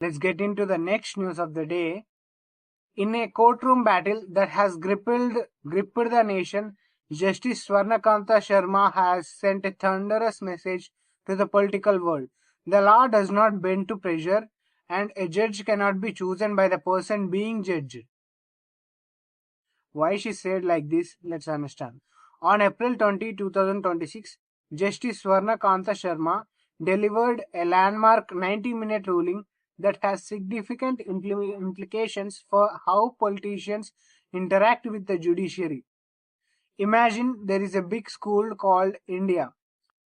Let's get into the next news of the day. In a courtroom battle that has gripped the nation, Justice Swarnakanta Sharma has sent a thunderous message to the political world. The law does not bend to pressure, and a judge cannot be chosen by the person being judged. Why she said like this? Let's understand. On April 20, 2026, Justice Swarnakanta Sharma delivered a landmark 90-minute ruling that has significant implications for how politicians interact with the judiciary. Imagine there is a big school called India.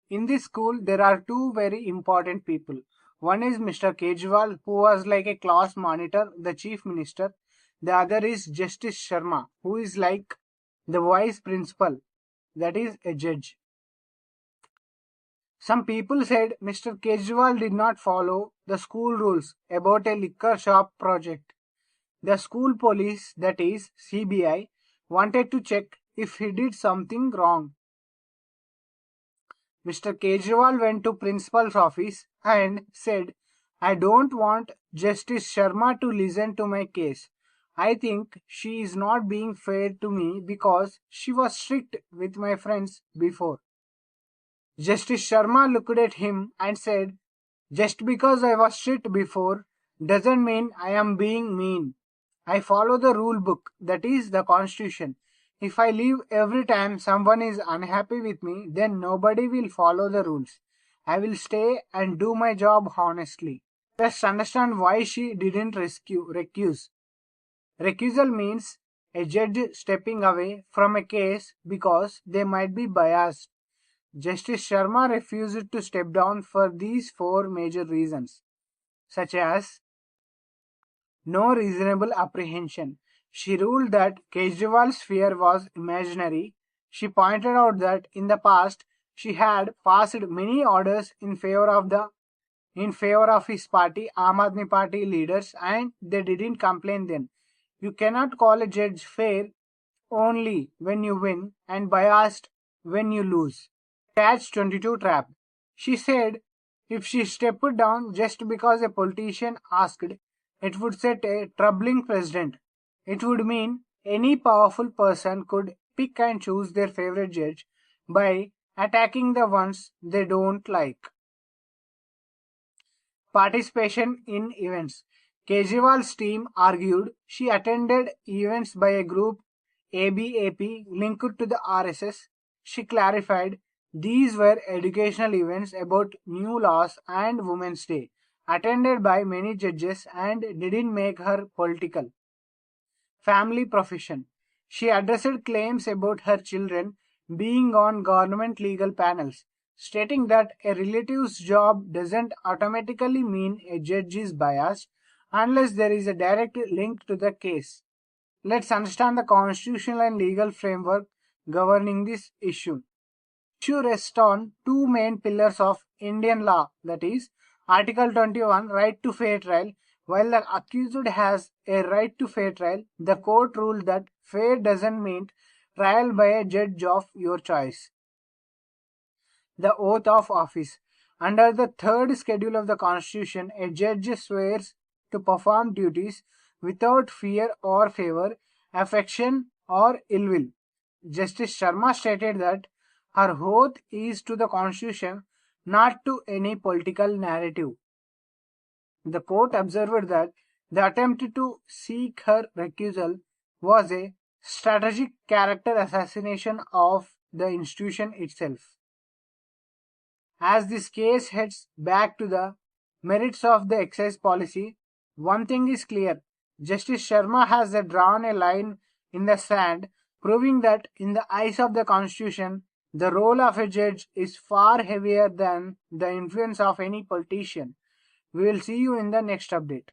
In this school, there are two very important people. One is Mr. Kejriwal, who was like a class monitor, the chief minister. The other is Justice Sharma, who is like the vice principal, that is a judge. Some people said Mr. Kejriwal did not follow the school rules about a liquor shop project. The school police, that is CBI, wanted to check if he did something wrong. Mr. Kejriwal went to principal's office and said, "I don't want Justice Sharma to listen to my case. I think she is not being fair to me because she was strict with my friends before." Justice Sharma looked at him and said, "Just because I was strict before doesn't mean I am being mean. I follow the rule book, that is the constitution. If I leave every time someone is unhappy with me, then nobody will follow the rules. I will stay and do my job honestly." Let's understand why she didn't recuse. Recusal means a judge stepping away from a case because they might be biased. Justice Sharma refused to step down for these four major reasons, such as no reasonable apprehension. She ruled that Kejriwal's fear was imaginary. She pointed out that in the past she had passed many orders in favor of his party, Aam Aadmi Party leaders, and they didn't complain then. You cannot call a judge fair only when you win and biased when you lose. Catch-22 trap. She said if she stepped down just because a politician asked, it would set a troubling precedent. It would mean any powerful person could pick and choose their favorite judge by attacking the ones they don't like. Participation in events. Kejriwal's team argued she attended events by a group ABAP linked to the RSS. She clarified these were educational events about new laws and Women's Day, attended by many judges and didn't make her political. Family profession. She addressed claims about her children being on government legal panels, stating that a relative's job doesn't automatically mean a judge is biased unless there is a direct link to the case. Let's understand the constitutional and legal framework governing this issue. Issue rests on two main pillars of Indian law, that is, Article 21, right to fair trial. While the accused has a right to fair trial, the court ruled that fair doesn't mean trial by a judge of your choice. The oath of office. Under the third schedule of the Constitution, a judge swears to perform duties without fear or favor, affection or ill will. Justice Sharma stated that her oath is to the Constitution, not to any political narrative. The court observed that the attempt to seek her recusal was a strategic character assassination of the institution itself. As this case heads back to the merits of the excise policy, one thing is clear. Justice Sharma has drawn a line in the sand, proving that in the eyes of the Constitution, the role of a judge is far heavier than the influence of any politician. We will see you in the next update.